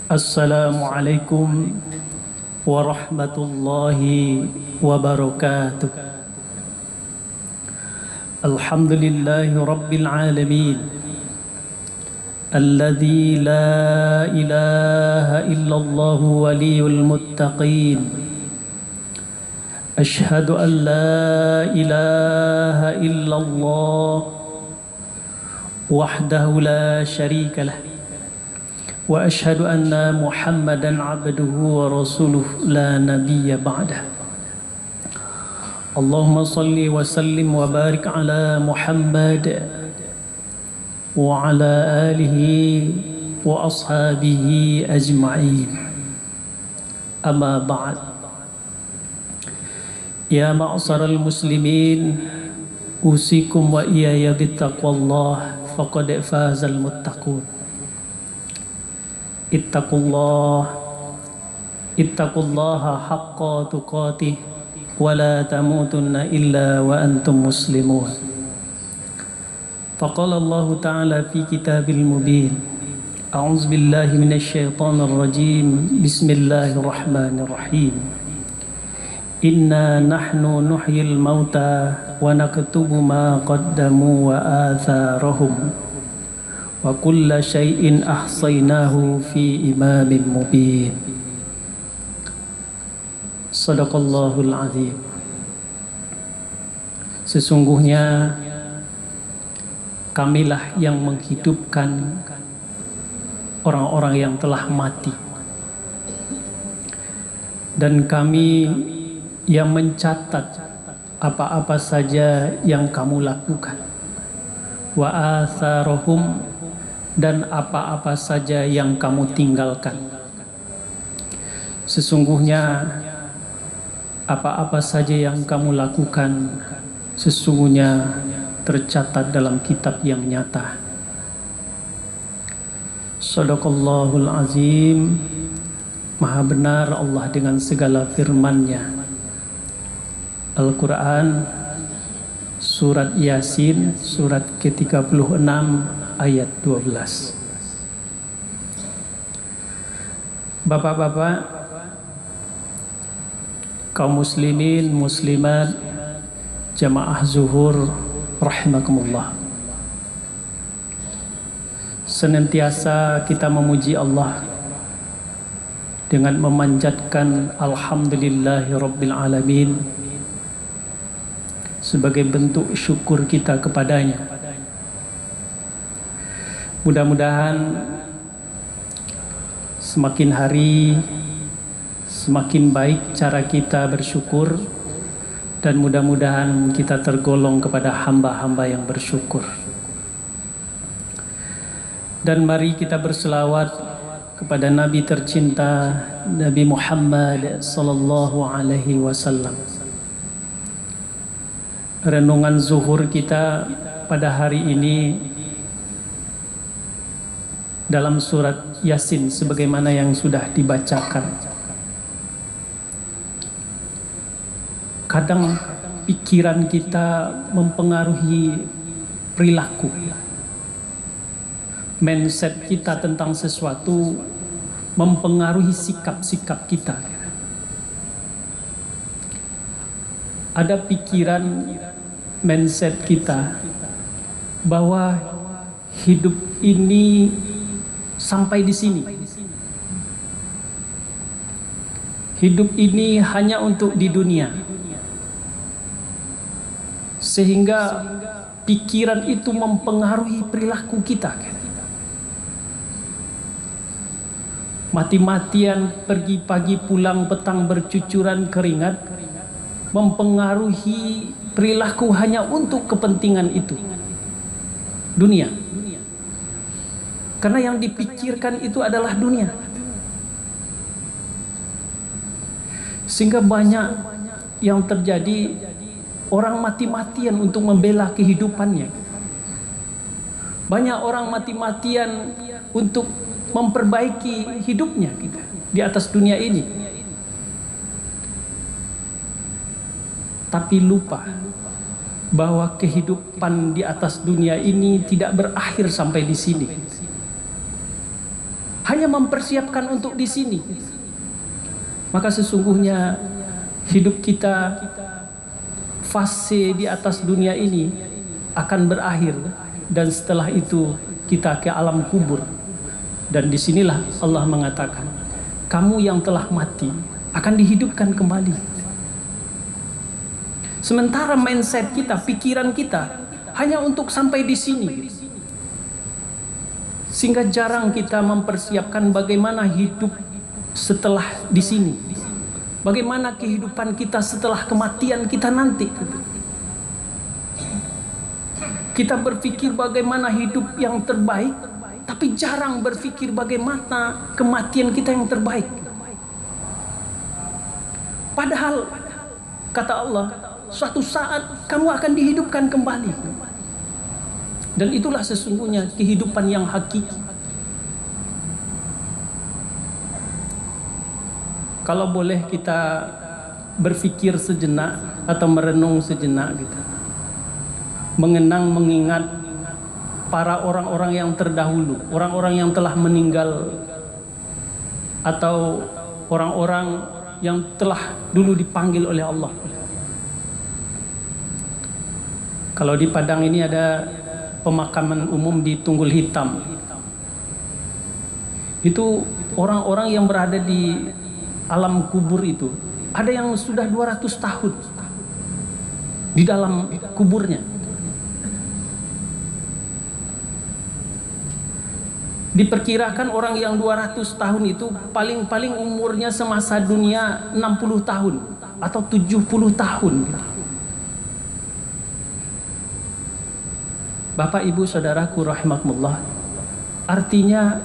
Assalamualaikum warahmatullahi wabarakatuh. Alhamdulillahi rabbil alamin, alladzi la ilaha illallah waliyul muttaqin. Ashhadu an la ilaha illallah wahdahu la syarika lah, wa ashhadu anna Muhammadan abduhu wa rasuluh la nabiyya ba'dah. Allahumma salli wa sallim wa barik ala Muhammad wa ala alihi wa ashabihi ajma'in. Amma ba'd. Ya ma'saral muslimin, usikum wa iyaya bittaqwallah, faqad fazal muttaqun. Ittaqullaha haqqa tuqatih wa la tamutunna illa wa antum muslimun. Faqala Allah ta'ala fi kitabil mubin, a'udzu billahi minasy syaithanir rajim, bismillahirrahmanirrahim. Inna nahnu nuhyil mauta wa naktubu ma qaddamu wa atharahum wa kulla syai'in ahsaynahu fi imamin mubin. Sadaqallahul azim. Sesungguhnya kamilah yang menghidupkan orang-orang yang telah mati, dan kami yang mencatat apa-apa saja yang kamu lakukan, wa atharahum, dan apa-apa saja yang kamu tinggalkan. Sesungguhnya apa-apa saja yang kamu lakukan sesungguhnya tercatat dalam kitab yang nyata. Shadaqallahul azim. Maha benar Allah dengan segala firman-Nya. Al-Quran Surat Yasin, surat ke-36 ayat 12. Bapak-bapak, kaum muslimin, muslimat, jamaah zuhur rahimakumullah. Senantiasa kita memuji Allah dengan memanjatkan alhamdulillahi rabbil alamin sebagai bentuk syukur kita kepadanya. Mudah-mudahan semakin hari semakin baik cara kita bersyukur, dan mudah-mudahan kita tergolong kepada hamba-hamba yang bersyukur. Dan mari kita berselawat kepada Nabi tercinta, Nabi Muhammad sallallahu alaihi wasallam. Renungan zuhur kita pada hari ini dalam surat Yasin sebagaimana yang sudah dibacakan. Kadang pikiran kita mempengaruhi perilaku, mindset kita tentang sesuatu mempengaruhi sikap-sikap kita. Ada pikiran, mindset kita bahwa hidup ini sampai di sini. Hidup ini hanya untuk di dunia. Sehingga pikiran itu mempengaruhi perilaku kita. Mati-matian pergi pagi pulang petang bercucuran keringat mempengaruhi perilaku hanya untuk kepentingan itu, dunia. Karena yang dipikirkan itu adalah dunia. Sehingga banyak yang terjadi, orang mati-matian untuk membela kehidupannya. Banyak orang mati-matian untuk memperbaiki hidupnya kita di atas dunia ini. Tapi lupa bahwa kehidupan di atas dunia ini tidak berakhir sampai di sini. hanya mempersiapkan untuk di sini, maka sesungguhnya hidup kita, fase di atas dunia ini akan berakhir, dan setelah itu kita ke alam kubur. Dan disinilah Allah mengatakan, kamu yang telah mati akan dihidupkan kembali. Sementara mindset kita, pikiran kita hanya untuk sampai di sini, sehingga jarang kita mempersiapkan bagaimana hidup setelah di sini, bagaimana kehidupan kita setelah kematian kita nanti. Kita berpikir bagaimana hidup yang terbaik, tapi jarang berpikir bagaimana kematian kita yang terbaik. Padahal kata Allah, suatu saat kamu akan dihidupkan kembali. Dan itulah sesungguhnya kehidupan yang hakiki. Kalau boleh kita berpikir sejenak atau merenung sejenak gitu, mengenang, mengingat para orang-orang yang terdahulu, orang-orang yang telah meninggal, atau orang-orang yang telah dulu dipanggil oleh Allah. Kalau di Padang ini ada pemakaman umum di Tunggul Hitam. Itu orang-orang yang berada di alam kubur itu, ada yang sudah 200 tahun di dalam kuburnya. Diperkirakan orang yang 200 tahun itu paling-paling umurnya semasa dunia 60 tahun atau 70 tahun. Bapak, Ibu, Saudaraku rahimakumullah, artinya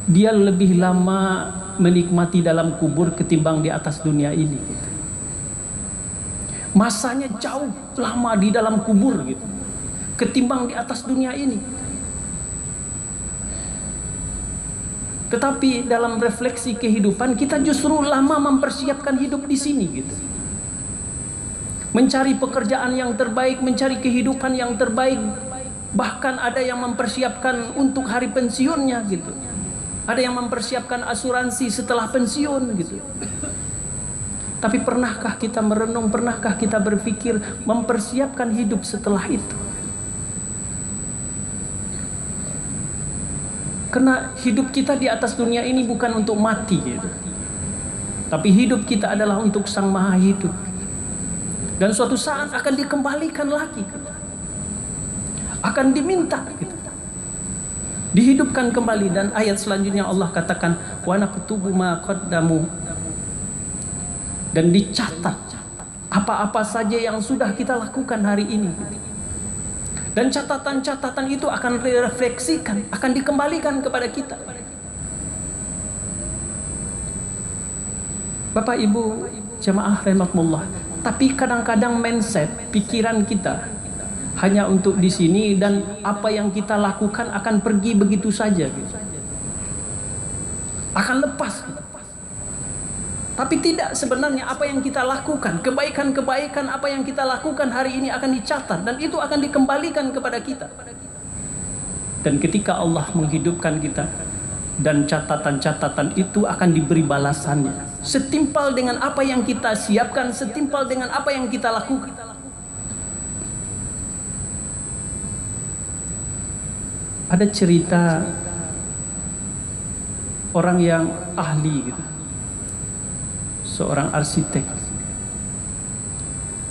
dia lebih lama menikmati dalam kubur ketimbang di atas dunia ini. Masanya jauh lama di dalam kubur gitu, ketimbang di atas dunia ini. Tetapi dalam refleksi kehidupan kita justru lama mempersiapkan hidup di sini gitu. Mencari pekerjaan yang terbaik, mencari kehidupan yang terbaik. Bahkan ada yang mempersiapkan untuk hari pensiunnya gitu. Ada yang mempersiapkan asuransi setelah pensiun gitu. Tapi pernahkah kita merenung, pernahkah kita berpikir mempersiapkan hidup setelah itu? Karena hidup kita di atas dunia ini bukan untuk mati gitu. Tapi hidup kita adalah untuk Sang Maha Hidup. Dan suatu saat akan dikembalikan lagi gitu. Akan diminta gitu, dihidupkan kembali. Dan ayat selanjutnya Allah katakan, wa naktubu ma qaddamu, dan dicatat apa-apa saja yang sudah kita lakukan hari ini. Dan catatan-catatan itu akan direfleksikan, akan dikembalikan kepada kita. Bapak, Ibu, jamaah rahimakumullah, tapi kadang-kadang mindset, pikiran kita hanya untuk di sini, dan apa yang kita lakukan akan pergi begitu saja gitu. Akan lepas gitu. Tapi tidak, sebenarnya apa yang kita lakukan, kebaikan-kebaikan apa yang kita lakukan hari ini akan dicatat, dan itu akan dikembalikan kepada kita. Dan ketika Allah menghidupkan kita, dan catatan-catatan itu akan diberi balasannya, setimpal dengan apa yang kita siapkan, setimpal dengan apa yang kita lakukan. Ada cerita orang yang ahli gitu, seorang arsitek.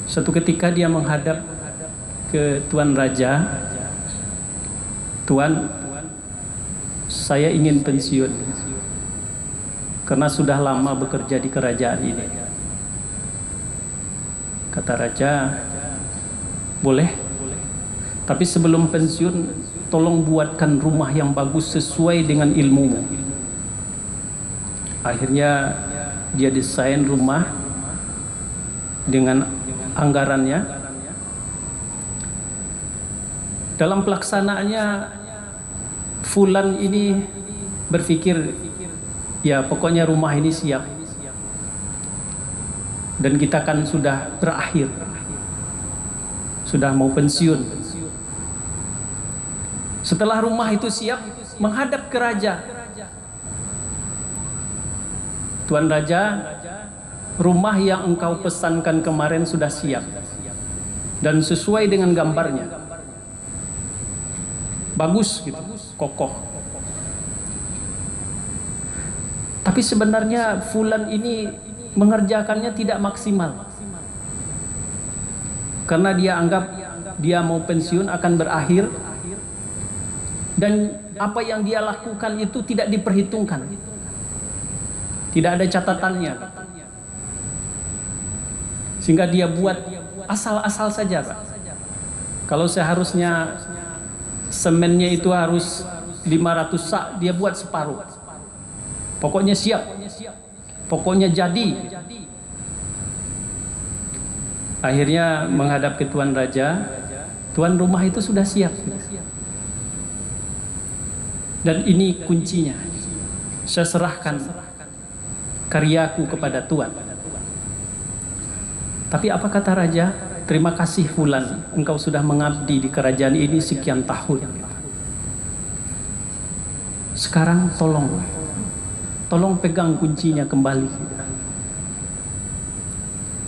Suatu ketika dia menghadap ke Tuan Raja, Tuan, saya ingin pensiun karena sudah lama bekerja di kerajaan ini. Kata Raja, boleh, tapi sebelum pensiun tolong buatkan rumah yang bagus sesuai dengan ilmumu. Akhirnya dia desain rumah dengan anggarannya. Dalam pelaksanaannya, Fulan ini berpikir, ya pokoknya rumah ini siap, dan kita kan sudah berakhir, sudah mau pensiun. Setelah rumah itu siap, menghadap ke raja. Tuan Raja, rumah yang engkau pesankan kemarin sudah siap dan sesuai dengan gambarnya. Bagus gitu, kokoh. Tapi sebenarnya fulan ini mengerjakannya tidak maksimal. Karena dia anggap dia mau pensiun akan berakhir, dan apa yang dia lakukan itu tidak diperhitungkan. Tidak ada catatannya. Sehingga dia buat asal-asal saja, Pak. Kalau seharusnya semennya itu harus 500 sak, dia buat separuh. Pokoknya siap. Pokoknya jadi. Akhirnya menghadap ke Tuan Raja, tuan rumah itu sudah siap. Dan ini kuncinya. Saya serahkan karyaku kepada Tuan. Tapi apa kata Raja? Terima kasih fulan, engkau sudah mengabdi di kerajaan ini sekian tahun. Sekarang tolong pegang kuncinya kembali.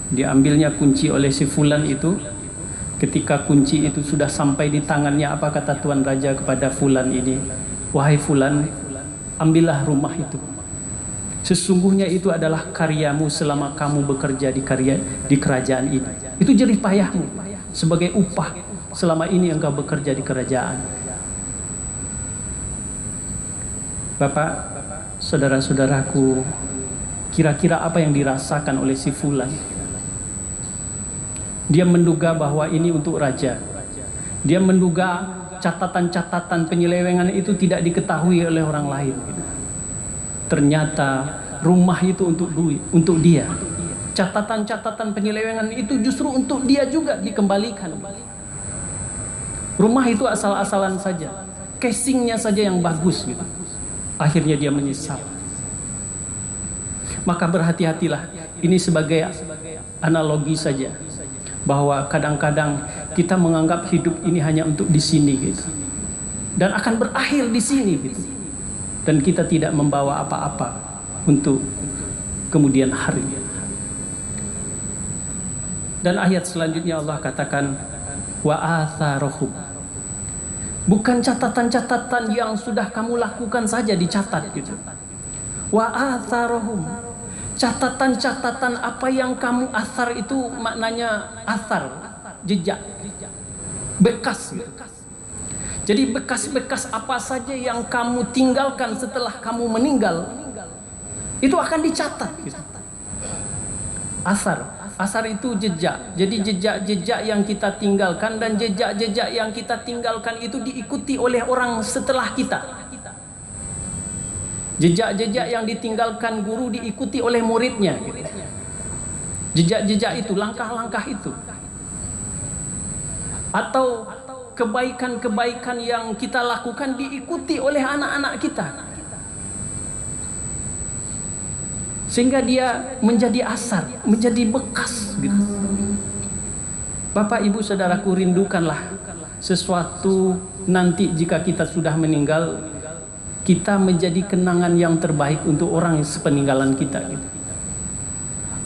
Diambilnya kunci oleh si fulan itu. Ketika kunci itu sudah sampai di tangannya, apa kata Tuan Raja kepada fulan ini? Wahai fulan, ambillah rumah itu. Sesungguhnya itu adalah karyamu selama kamu bekerja di kerajaan ini. Itu jerih payahmu sebagai upah selama ini engkau bekerja di kerajaan. Bapak, saudara-saudaraku, kira-kira apa yang dirasakan oleh si fulan? Dia menduga bahwa ini untuk raja. Dia menduga catatan-catatan penyelewengan itu tidak diketahui oleh orang lain. Ternyata rumah itu untuk dia. Catatan-catatan penyelewengan itu justru untuk dia juga dikembalikan. Rumah itu asal-asalan saja, casingnya saja yang bagus gitu. Akhirnya dia menyesal. Maka berhati-hatilah. Ini sebagai analogi saja, bahwa kadang-kadang kita menganggap hidup ini hanya untuk di sini gitu, dan akan berakhir di sini gitu, dan kita tidak membawa apa-apa untuk kemudian hari. Dan ayat selanjutnya Allah katakan wa atharohum. Bukan catatan-catatan yang sudah kamu lakukan saja dicatat gitu. Wa atharohum. Catatan-catatan apa yang kamu athar itu maknanya athar, jejak, bekas gitu. Jadi bekas-bekas apa saja yang kamu tinggalkan setelah kamu meninggal itu akan dicatat gitu. Asar itu jejak. Jadi jejak-jejak yang kita tinggalkan, dan jejak-jejak yang kita tinggalkan itu diikuti oleh orang setelah kita. Jejak-jejak yang ditinggalkan guru diikuti oleh muridnya gitu. Jejak-jejak itu, langkah-langkah itu. Atau kebaikan-kebaikan yang kita lakukan diikuti oleh anak-anak kita. Sehingga dia menjadi asar, menjadi bekas gitu. Bapak, Ibu, Saudaraku, rindukanlah sesuatu nanti jika kita sudah meninggal, kita menjadi kenangan yang terbaik untuk orang sepeninggalan kita gitu.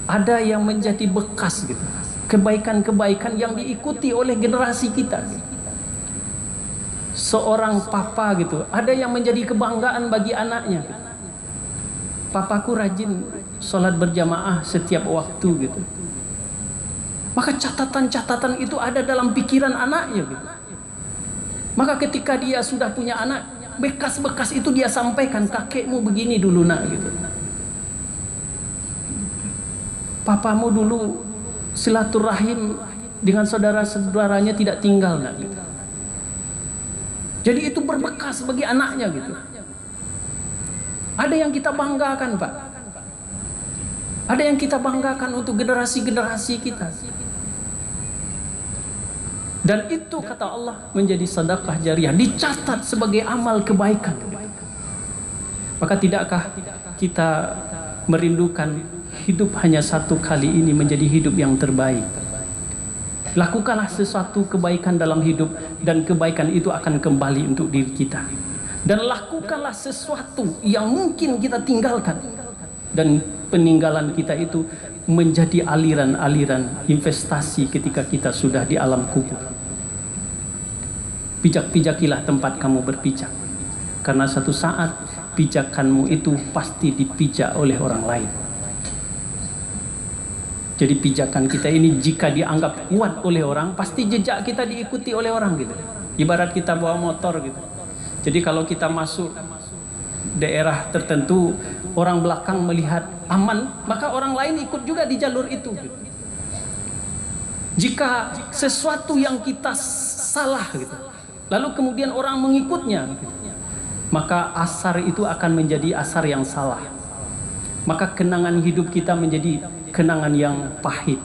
Ada yang menjadi bekas gitu. Kebaikan-kebaikan yang diikuti oleh generasi kita gitu. Seorang papa gitu, ada yang menjadi kebanggaan bagi anaknya gitu. Papaku rajin sholat berjamaah setiap waktu gitu. Maka catatan-catatan itu ada dalam pikiran anaknya gitu. Maka ketika dia sudah punya anak, bekas-bekas itu dia sampaikan, kakekmu begini dulu nak gitu. Papamu dulu silaturahim dengan saudara-saudaranya tidak tinggal nak gitu. Jadi itu berbekas bagi anaknya gitu. Ada yang kita banggakan, Pak. Ada yang kita banggakan untuk generasi-generasi kita. Dan itu kata Allah menjadi sedekah jariyah, dicatat sebagai amal kebaikan. Maka tidakkah kita merindukan hidup hanya satu kali ini menjadi hidup yang terbaik? Lakukanlah sesuatu kebaikan dalam hidup, dan kebaikan itu akan kembali untuk diri kita. Dan lakukanlah sesuatu yang mungkin kita tinggalkan. Dan peninggalan kita itu menjadi aliran-aliran investasi ketika kita sudah di alam kubur. Pijak-pijakilah tempat kamu berpijak, karena satu saat pijakanmu itu pasti dipijak oleh orang lain. Jadi pijakan kita ini jika dianggap kuat oleh orang, pasti jejak kita diikuti oleh orang gitu. Ibarat kita bawa motor gitu. Jadi kalau kita masuk daerah tertentu, orang belakang melihat aman, maka orang lain ikut juga di jalur itu. Jika sesuatu yang kita salah gitu, lalu kemudian orang mengikutnya gitu, maka asar itu akan menjadi asar yang salah. Maka kenangan hidup kita menjadi kenangan yang pahit.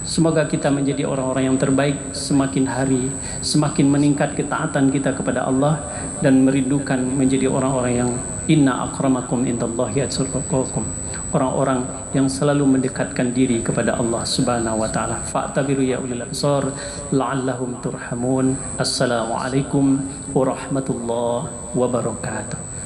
Semoga kita menjadi orang-orang yang terbaik semakin hari, semakin meningkat ketaatan kita kepada Allah, dan merindukan menjadi orang-orang yang inna akramakum indallahi atqakum, orang-orang yang selalu mendekatkan diri kepada Allah Subhanahu wa taala. Fa'tabiru ya ulil absar la'allahum turhamun. Assalamualaikum warahmatullahi wabarakatuh.